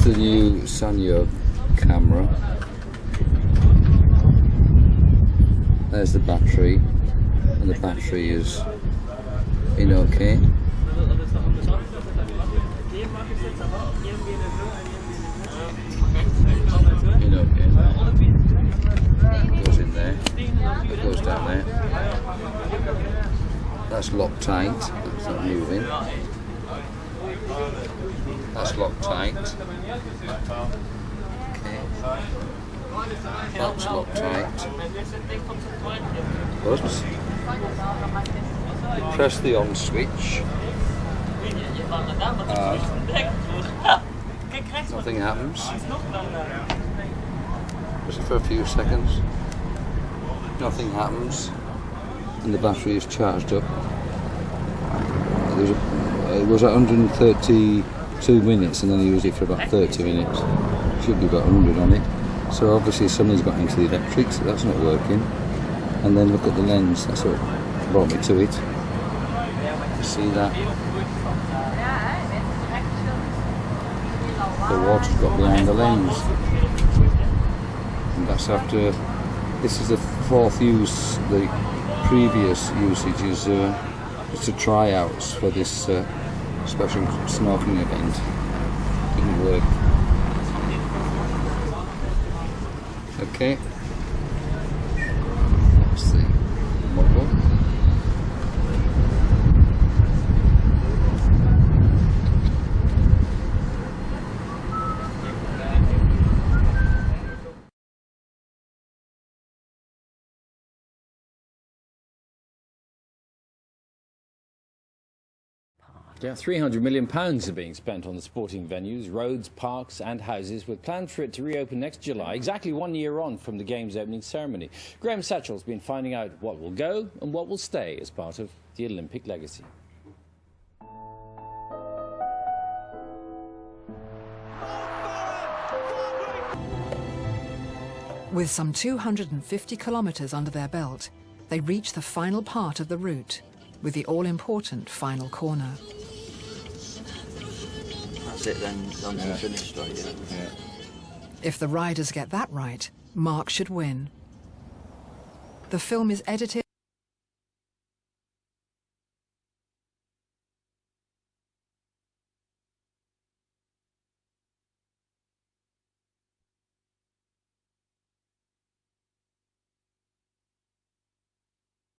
the new Sanyo camera. There's the battery, and the battery is in okay. In okay. Goes in there. It goes down there. That's locked tight. That's not moving. That's locked tight. Okay. That's locked tight. But press the on switch. Nothing happens. Just for a few seconds. Nothing happens. And the battery is charged up. It was at 132 minutes, and then he used it for about 30 minutes. Should be about 100 on it. So obviously something's got into the electrics, so that's not working. And then look at the lens, that's what brought me to it. See that? The water's got behind the lens. And that's after, this is the fourth use. The previous usage is just a tryouts for this special snorkeling event. Didn't work. Okay, that's the model. Yeah, £300 million are being spent on the sporting venues, roads, parks and houses, with plans for it to reopen next July, exactly 1 year on from the Games opening ceremony. Graham Satchell's been finding out what will go and what will stay as part of the Olympic legacy. With some 250 kilometres under their belt, they reach the final part of the route, with the all-important final corner. That's it then, done to finish, right? Yeah. If the riders get that right, Mark should win. The film is edited